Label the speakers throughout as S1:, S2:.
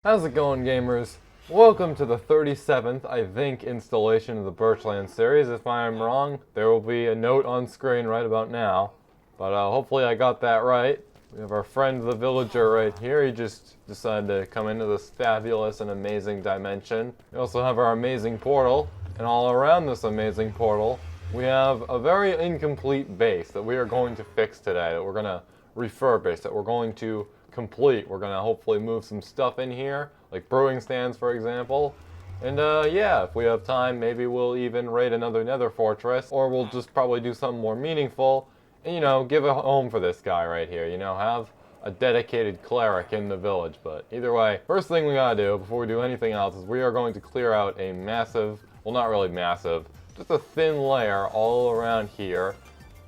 S1: How's it going, gamers? Welcome to the 37th, I think, installation of the Birchlands series. If I'm wrong, there will be a note on screen right about now. But hopefully I got that right. We have our friend the villager right here. He just decided to come into this fabulous and amazing dimension. We also have our amazing portal. And all around this amazing portal, we have a very incomplete base that we are going to fix today. That we're going to refurbish, that we're going to complete. We're gonna hopefully move some stuff in here, like brewing stands, for example. And yeah, if we have time, maybe we'll even raid another nether fortress, or we'll just probably do something more meaningful and, you know, give a home for this guy right here, you know, have a dedicated cleric in the village. But either way, first thing we gotta do before we do anything else is we are going to clear out a massive, well, not really massive, just a thin layer all around here.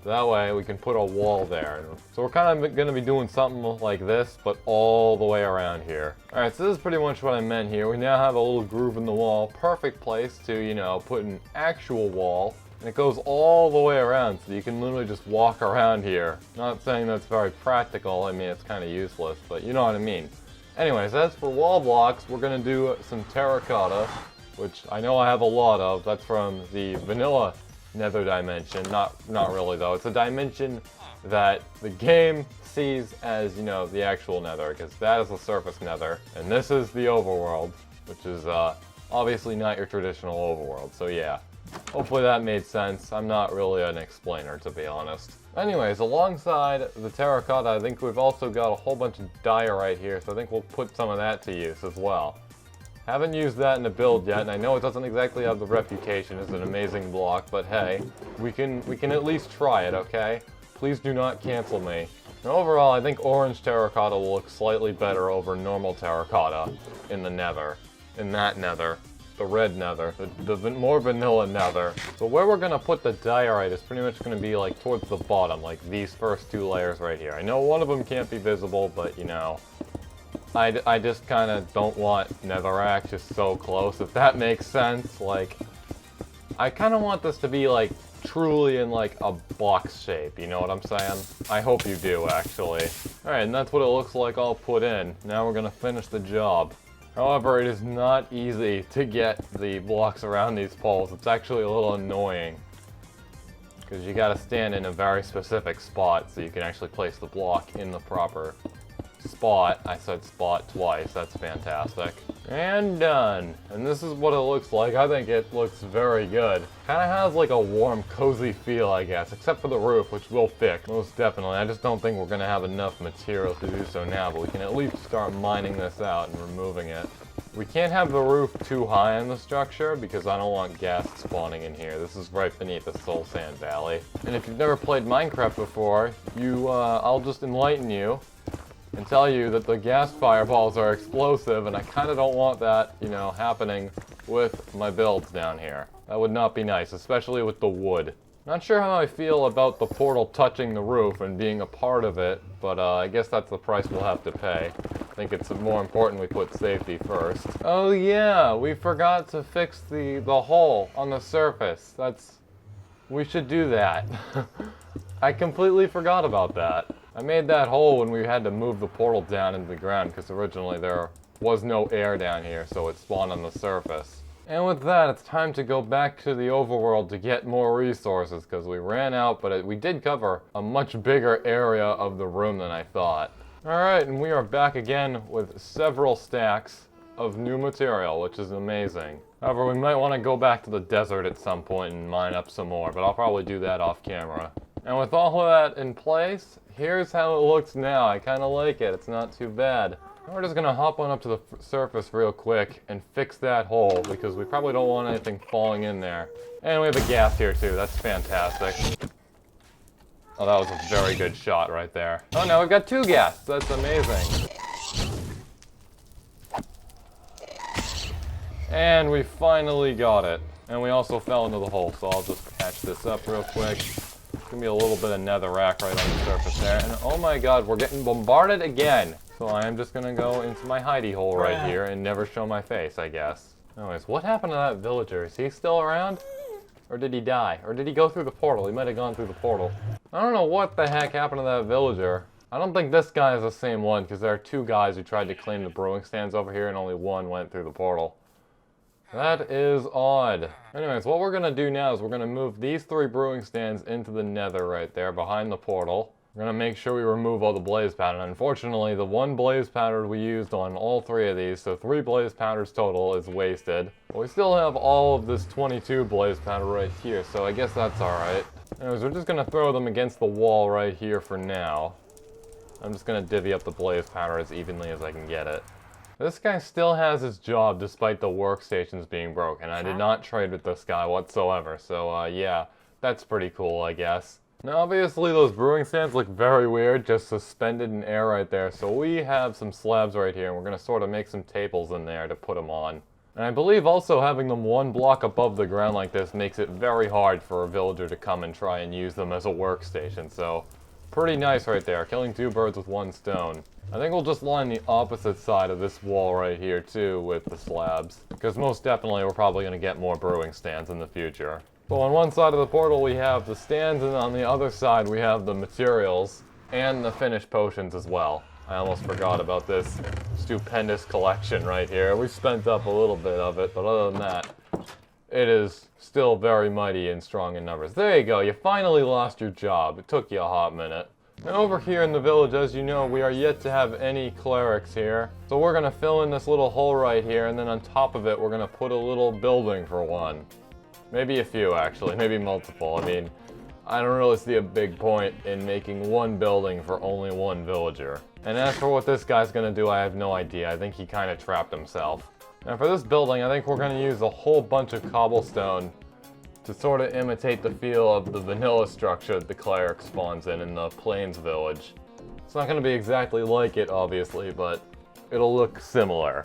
S1: That way we can put a wall there. So we're kind of going to be doing something like this, but all the way around here. Alright, so this is pretty much what I meant here. We now have a little groove in the wall. Perfect place to, you know, put an actual wall. And it goes all the way around, so you can literally just walk around here. Not saying that's very practical, I mean it's kind of useless, but you know what I mean. Anyways, as for wall blocks, we're going to do some terracotta, which I know I have a lot of. That's from the vanilla nether dimension. Not really though. It's a dimension that the game sees as, you know, the actual nether, because that is the surface nether, and this is the overworld, which is obviously not your traditional overworld. So yeah, hopefully that made sense. I'm not really an explainer, to be honest. Anyways, alongside the terracotta, I think we've also got a whole bunch of diorite here, so I think we'll put some of that to use as well. Haven't used that in the build yet, and I know it doesn't exactly have the reputation as an amazing block, but hey, we can at least try it, okay? Please do not cancel me. And overall, I think orange terracotta will look slightly better over normal terracotta in the nether. In that nether. The red nether. The more vanilla nether. So where we're gonna put the diorite is pretty much gonna be like towards the bottom, like these first two layers right here. I know one of them can't be visible, but you know, I just kind of don't want netherrack just so close, if that makes sense. Like, I kind of want this to be like truly in like a box shape, you know what I'm saying? I hope you do, actually. Alright, and that's what it looks like all put in. Now we're gonna finish the job. However, it is not easy to get the blocks around these poles. It's actually a little annoying, because you gotta stand in a very specific spot so you can actually place the block in the proper spot. I said spot twice. That's fantastic. And done. And this is what it looks like. I think it looks very good. Kind of has like a warm, cozy feel, I guess, except for the roof, which we'll fix, most definitely. I just don't think we're going to have enough material to do so now, but we can at least start mining this out and removing it. We can't have the roof too high on the structure because I don't want gas spawning in here. This is right beneath the Soul Sand Valley. And if you've never played Minecraft before, I'll just enlighten you and tell you that the gas fireballs are explosive, and I kind of don't want that, you know, happening with my builds down here. That would not be nice, especially with the wood. Not sure how I feel about the portal touching the roof and being a part of it, but I guess that's the price we'll have to pay. I think it's more important we put safety first. Oh yeah, we forgot to fix the hole on the surface. We should do that. I completely forgot about that. I made that hole when we had to move the portal down into the ground, because originally there was no air down here, so it spawned on the surface. And with that, it's time to go back to the overworld to get more resources, because we ran out, but we did cover a much bigger area of the room than I thought. Alright, and we are back again with several stacks of new material, which is amazing. However, we might want to go back to the desert at some point and mine up some more, but I'll probably do that off camera. And with all of that in place, here's how it looks now. I kind of like it. It's not too bad. And we're just going to hop on up to the surface real quick and fix that hole, because we probably don't want anything falling in there. And we have a gas here too. That's fantastic. Oh, that was a very good shot right there. Oh, now we've got two gas. That's amazing. And we finally got it. And we also fell into the hole, so I'll just patch this up real quick. Gonna be a little bit of netherrack right on the surface there, and oh my god, we're getting bombarded again. So I am just gonna go into my hidey hole right here and never show my face, I guess. Anyways, what happened to that villager? Is he still around? Or did he die? Or did he go through the portal? He might have gone through the portal. I don't know what the heck happened to that villager. I don't think this guy is the same one, because there are two guys who tried to claim the brewing stands over here, and only one went through the portal. That is odd. Anyways, what we're going to do now is we're going to move these 3 brewing stands into the nether right there, behind the portal. We're going to make sure we remove all the blaze powder. Unfortunately, the 1 blaze powder we used on all 3 of these, so 3 blaze powders total, is wasted. But we still have all of this 22 blaze powder right here, so I guess that's alright. Anyways, we're just going to throw them against the wall right here for now. I'm just going to divvy up the blaze powder as evenly as I can get it. This guy still has his job despite the workstations being broken. I did not trade with this guy whatsoever, so yeah, that's pretty cool, I guess. Now obviously those brewing stands look very weird, just suspended in air right there, so we have some slabs right here, and we're going to sort of make some tables in there to put them on. And I believe also having them 1 block above the ground like this makes it very hard for a villager to come and try and use them as a workstation, so pretty nice right there, killing 2 birds with 1 stone. I think we'll just line the opposite side of this wall right here too with the slabs, because most definitely we're probably going to get more brewing stands in the future. So on one side of the portal we have the stands, and on the other side we have the materials and the finished potions as well. I almost forgot about this stupendous collection right here. We spent up a little bit of it, but other than that, it is still very mighty and strong in numbers. There you go, you finally lost your job. It took you a hot minute. And over here in the village, as you know, we are yet to have any clerics here. So we're going to fill in this little hole right here, and then on top of it, we're going to put a little building for 1. Maybe a few, actually. Maybe multiple. I mean, I don't really see a big point in making 1 building for only 1 villager. And as for what this guy's going to do, I have no idea. I think he kind of trapped himself. And for this building, I think we're going to use a whole bunch of cobblestone to sort of imitate the feel of the vanilla structure that the cleric spawns in the Plains village. It's not going to be exactly like it, obviously, but it'll look similar.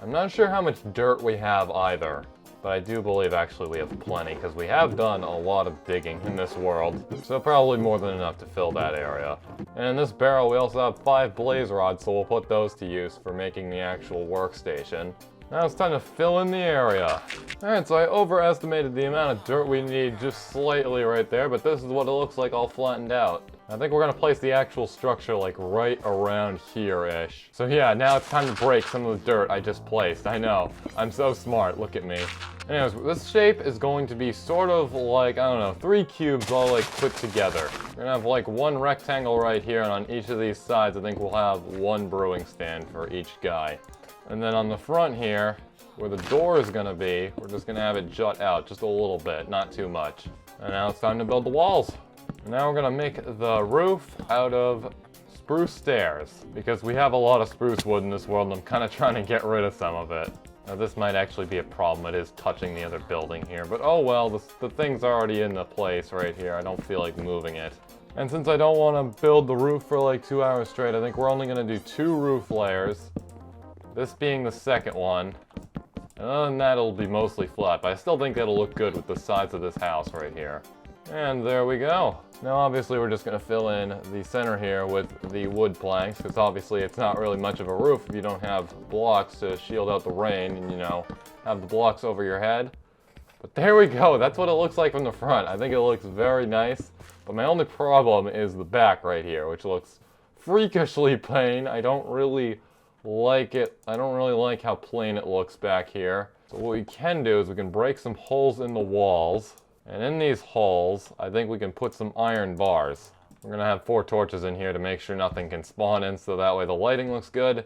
S1: I'm not sure how much dirt we have either, but I do believe actually we have plenty, because we have done a lot of digging in this world, so probably more than enough to fill that area. And in this barrel we also have 5 blaze rods, so we'll put those to use for making the actual workstation. Now it's time to fill in the area. Alright, so I overestimated the amount of dirt we need just slightly right there, but this is what it looks like all flattened out. I think we're going to place the actual structure like right around here-ish. So yeah, now it's time to break some of the dirt I just placed. I know, I'm so smart, look at me. Anyways, this shape is going to be sort of like, I don't know, 3 cubes all like put together. We're going to have like 1 rectangle right here, and on each of these sides I think we'll have 1 brewing stand for each guy. And then on the front here, where the door is going to be, we're just going to have it jut out just a little bit, not too much. And now it's time to build the walls. And now we're going to make the roof out of spruce stairs, because we have a lot of spruce wood in this world and I'm kind of trying to get rid of some of it. Now this might actually be a problem, it is touching the other building here, but oh well, the thing's already in the place right here, I don't feel like moving it. And since I don't want to build the roof for like 2 hours straight, I think we're only going to do 2 roof layers. This being the second one. And other than that, it'll be mostly flat, but I still think that'll look good with the sides of this house right here. And there we go. Now obviously we're just going to fill in the center here with the wood planks, because obviously it's not really much of a roof if you don't have blocks to shield out the rain and, you know, have the blocks over your head. But there we go, that's what it looks like from the front. I think it looks very nice, but my only problem is the back right here, which looks freakishly plain. I don't really like it. I don't really like how plain it looks back here. So what we can do is we can break some holes in the walls, and in these holes I think we can put some iron bars. We're gonna have 4 torches in here to make sure nothing can spawn in, so that way the lighting looks good.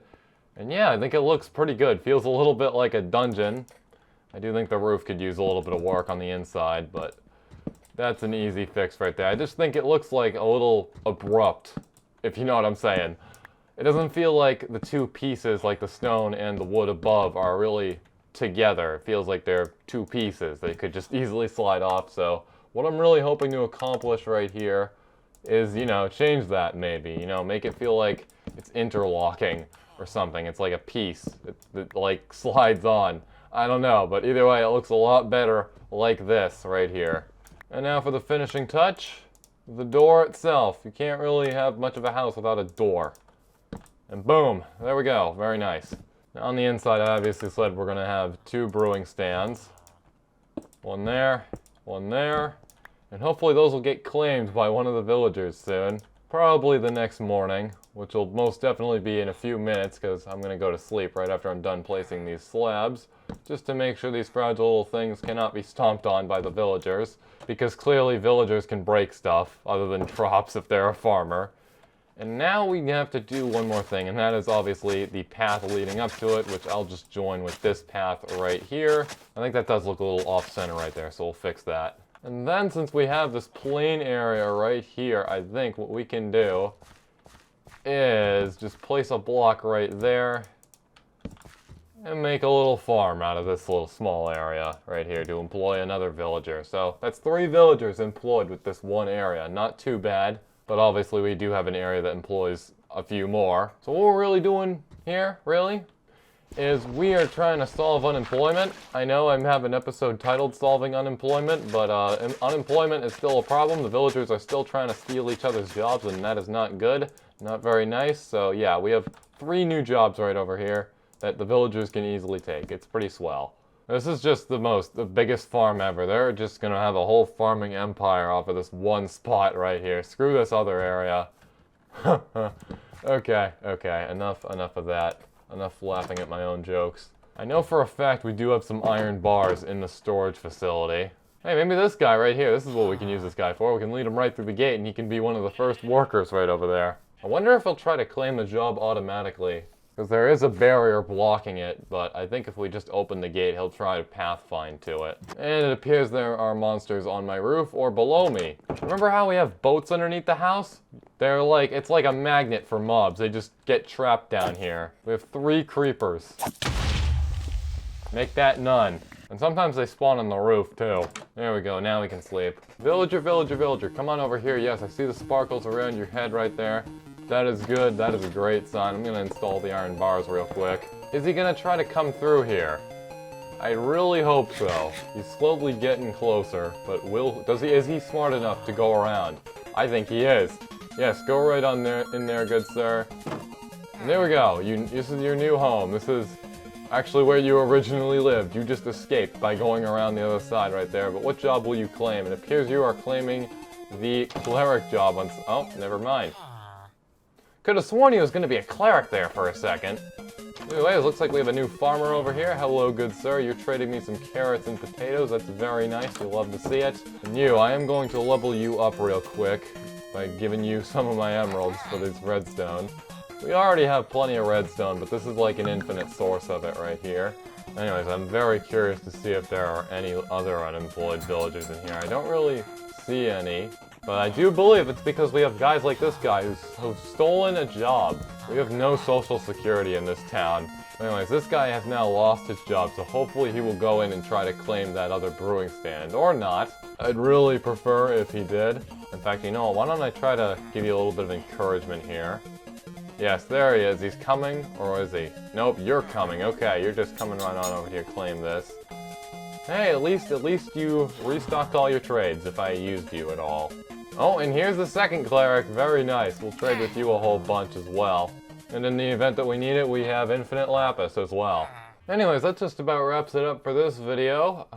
S1: And yeah, I think it looks pretty good. Feels a little bit like a dungeon. I do think the roof could use a little bit of work on the inside, but that's an easy fix right there. I just think it looks like a little abrupt, if you know what I'm saying. It doesn't feel like the 2 pieces, like the stone and the wood above, are really together. It feels like they're 2 pieces. They could just easily slide off. So what I'm really hoping to accomplish right here is, you know, change that maybe. You know, make it feel like it's interlocking or something. It's like a piece that like slides on. I don't know, but either way, it looks a lot better like this right here. And now for the finishing touch, the door itself. You can't really have much of a house without a door. And boom, there we go, very nice. Now on the inside, I obviously said we're gonna have 2 brewing stands. 1 there, 1 there, and hopefully those will get claimed by one of the villagers soon. Probably the next morning. which will most definitely be in a few minutes because I'm going to go to sleep right after I'm done placing these slabs, just to make sure these fragile little things cannot be stomped on by the villagers, because clearly villagers can break stuff other than crops if they're a farmer. And now we have to do one more thing, and that is obviously the path leading up to it, which I'll just join with this path right here. I think that does look a little off-center right there, so we'll fix that. And then since we have this plain area right here, I think what we can do is just place a block right there and make a little farm out of this little small area right here to employ another villager. So that's 3 villagers employed with this one area. Not too bad. But obviously we do have an area that employs a few more. So what we're really doing here, really, is we are trying to solve unemployment. I know I have an episode titled Solving Unemployment, but unemployment is still a problem. The villagers are still trying to steal each other's jobs, and that is not good. Not very nice. So yeah, we have 3 new jobs right over here that the villagers can easily take. It's pretty swell. This is just the biggest farm ever. They're just gonna have a whole farming empire off of this one spot right here. Screw this other area. Okay, enough of that. Enough laughing at my own jokes. I know for a fact we do have some iron bars in the storage facility. Hey, maybe this guy right here, this is what we can use this guy for. We can lead him right through the gate and he can be one of the first workers right over there. I wonder if he'll try to claim the job automatically. Because there is a barrier blocking it, but I think if we just open the gate, he'll try to pathfind to it. And it appears there are monsters on my roof or below me. Remember how we have boats underneath the house? They're like, it's like a magnet for mobs. They just get trapped down here. We have 3 creepers. Make that none. And sometimes they spawn on the roof too. There we go, now we can sleep. Villager, villager, villager, come on over here. Yes, I see the sparkles around your head right there. That is good. That is a great sign. I'm going to install the iron bars real quick. Is he going to try to come through here? I really hope so. He's slowly getting closer, but is he smart enough to go around? I think he is. Yes, go right on there, in there, good sir. And there we go. This is your new home. This is actually where you originally lived. You just escaped by going around the other side right there. But what job will you claim? It appears you are claiming the cleric job on... Oh, never mind. Could have sworn he was going to be a cleric there for a second. Anyway, it looks like we have a new farmer over here. Hello, good sir. You're trading me some carrots and potatoes. That's very nice. You'll love to see it. And you, I am going to level you up real quick by giving you some of my emeralds for this redstone. We already have plenty of redstone, but this is like an infinite source of it right here. Anyways, I'm very curious to see if there are any other unemployed villagers in here. I don't really see any. But I do believe it's because we have guys like this guy who's stolen a job. We have no social security in this town. Anyways, this guy has now lost his job, so hopefully he will go in and try to claim that other brewing stand. Or not. I'd really prefer if he did. In fact, you know what? Why don't I try to give you a little bit of encouragement here? Yes, there he is. He's coming, or is he? Nope, you're coming. Okay, you're just coming right on over here to claim this. Hey, at least you restocked all your trades, if I used you at all. Oh, and here's the second cleric. Very nice. We'll trade with you a whole bunch as well. And in the event that we need it, we have infinite lapis as well. Anyways, that just about wraps it up for this video.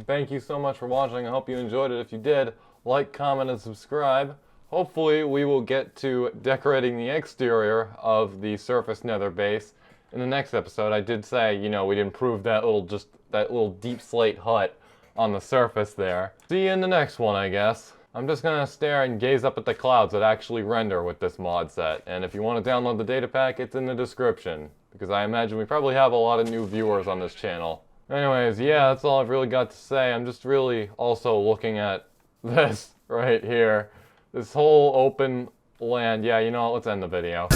S1: Thank you so much for watching. I hope you enjoyed it. If you did, like, comment, and subscribe. Hopefully, we will get to decorating the exterior of the surface nether base in the next episode. I did say, you know, we'd improve that little deep slate hut on the surface there. See you in the next one, I guess. I'm just gonna stare and gaze up at the clouds that actually render with this mod set. And if you want to download the Datapack, it's in the description. Because I imagine we probably have a lot of new viewers on this channel. Anyways, yeah, that's all I've really got to say. I'm just really also looking at this right here. This whole open land. Yeah, you know what? Let's end the video.